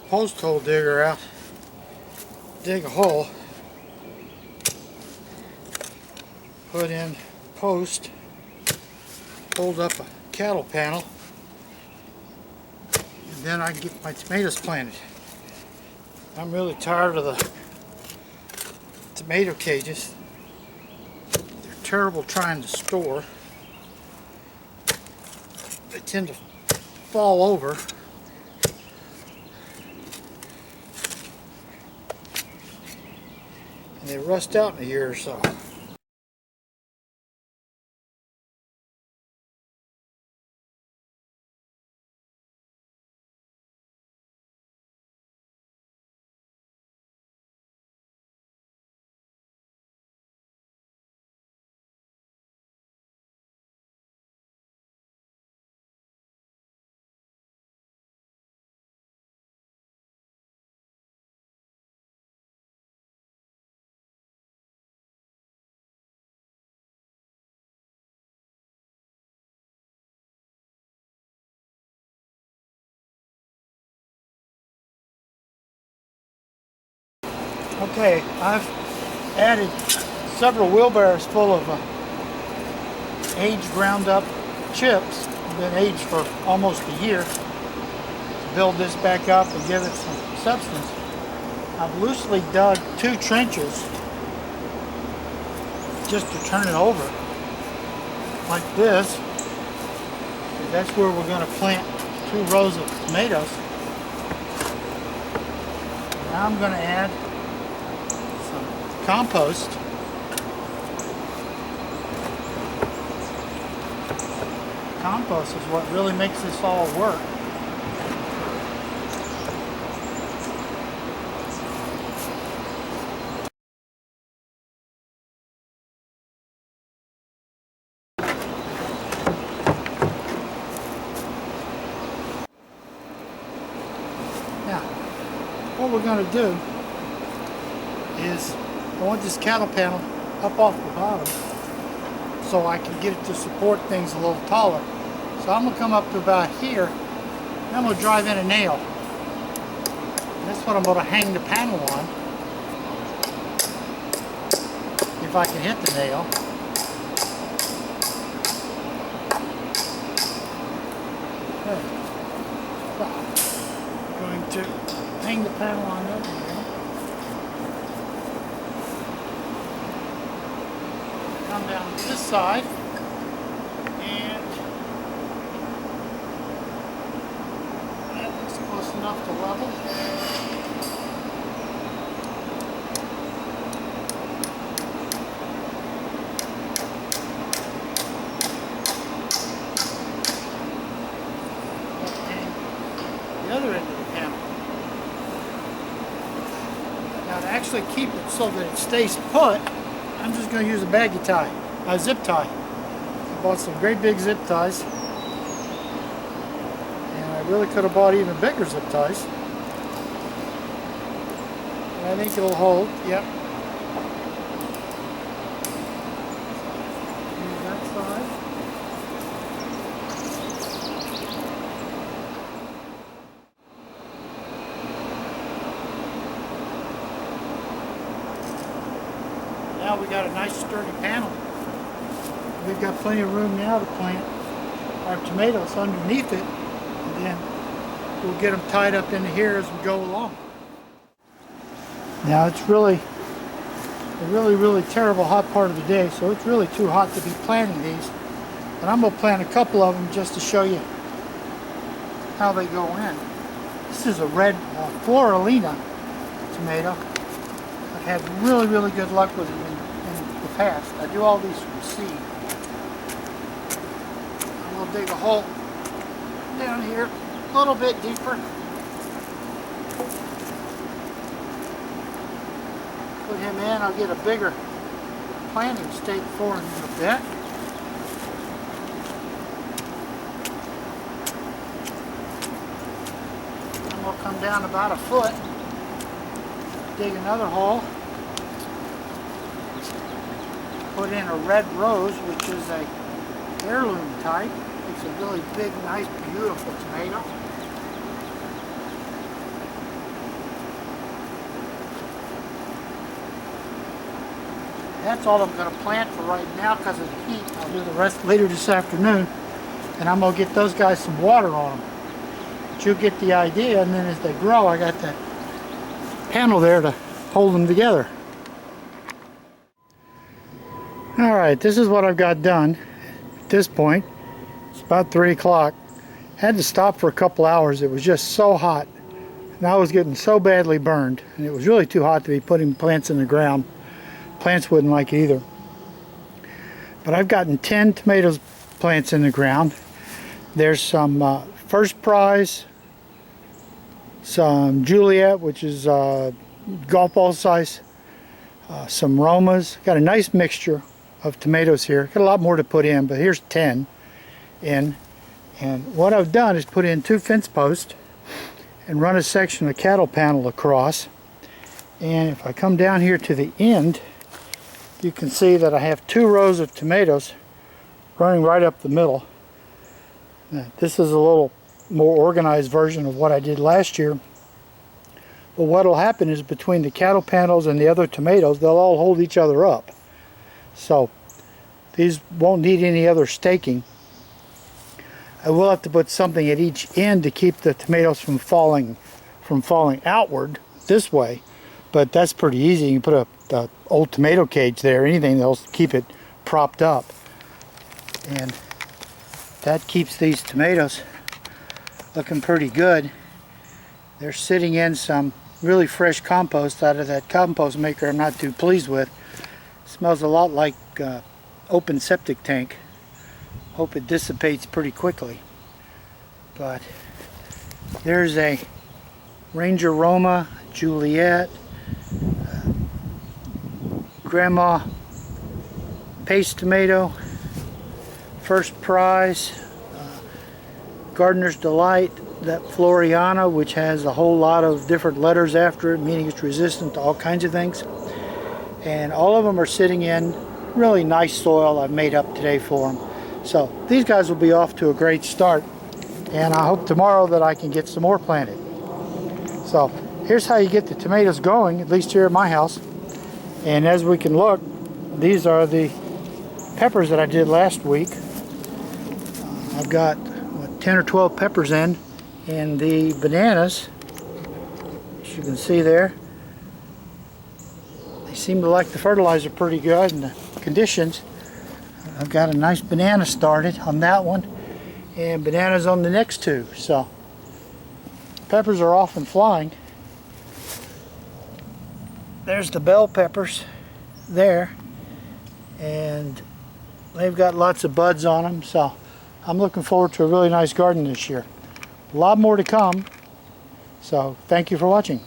post hole digger out, dig a hole, put in post, hold up a cattle panel, and then I can get my tomatoes planted. I'm really tired of the tomato cages. They're terrible trying to store. They tend to fall over. And they rust out in a year or so. Okay, I've added several wheelbarrows full of aged ground up chips. Been aged for almost a year. To build this back up and give it some substance, I've loosely dug 2 trenches just to turn it over like this. That's where we're going to plant 2 rows of tomatoes. Now I'm going to add some compost. Compost is what really makes this all work. Now, what we're going to do is I want this cattle panel up off the bottom so I can get it to support things a little taller. So I'm going to come up to about here, and I'm going to drive in a nail. And that's what I'm going to hang the panel on, if I can hit the nail. Okay. So, I'm going to hang the panel on that nail. Come down to this side, and that looks close enough to level. And the other end of the panel. Now, to actually keep it so that it stays put, I'm just going to use a baggy tie, a zip tie. I bought some great big zip ties, and I really could have bought even bigger zip ties. And I think it'll hold. Yep. Use that side. Now we got a nice sturdy panel. We've got plenty of room now to plant our tomatoes underneath it, and then we'll get them tied up into here as we go along. Now it's really terrible hot part of the day, so it's really too hot to be planting these. But I'm going to plant a couple of them just to show you how they go in. This is a red Floralina tomato. I've had really good luck with them in the past. I do all these from seed. I'm going to dig a hole down here a little bit deeper. Put him in. I'll get a bigger planting stake for him in a bit. And we'll come down about a foot. Dig another hole. Put in a red rose, which is a heirloom type. It's a really big, nice, beautiful tomato. that's all I'm going to plant for right now because of the heat. I'll do the rest later this afternoon, and I'm going to get those guys some water on them. But you'll get the idea, and then as they grow, I got that panel there to hold them together. Alright, this is what I've got done at this point. It's about 3 o'clock. Had to stop for a couple hours. It was just so hot. And I was getting so badly burned. And it was really too hot to be putting plants in the ground. Plants wouldn't like it either. But I've gotten 10 tomatoes plants in the ground. There's some First Prize, some Juliet, which is golf ball size, some Romas. Got a nice mixture of tomatoes here. Got a lot more to put in, but here's 10 in. And what I've done is put in 2 fence posts and run a section of cattle panel across. And if I come down here to the end, you can see that I have 2 rows of tomatoes running right up the middle. Now, this is a little more organized version of what I did last year. But what will happen is between the cattle panels and the other tomatoes, they'll all hold each other up. So these won't need any other staking. I will have to put something at each end to keep the tomatoes from falling outward this way, but that's pretty easy. You can put a old tomato cage there, anything that'll keep it propped up, and that keeps these tomatoes looking pretty good. They're sitting in some really fresh compost out of that compost maker I'm not too pleased with. It smells a lot like open septic tank. Hope it dissipates pretty quickly. But there's a Ranger Roma, Juliet, Grandma Paste Tomato, First Prize, Gardener's Delight, that Floriana, which has a whole lot of different letters after it, meaning it's resistant to all kinds of things. And all of them are sitting in really nice soil I've made up today for them. So these guys will be off to a great start, and I hope tomorrow that I can get some more planted. So here's how you get the tomatoes going, at least here at my house. And as we can look, these are the peppers that I did last week. I've got 10 or 12 peppers in, and the bananas, as you can see there, they seem to like the fertilizer pretty good and the conditions. I've got a nice banana started on that one, and bananas on the next 2. So peppers are off and flying. There's the bell peppers there, and they've got lots of buds on them. So I'm looking forward to a really nice garden this year. A lot more to come. So thank you for watching.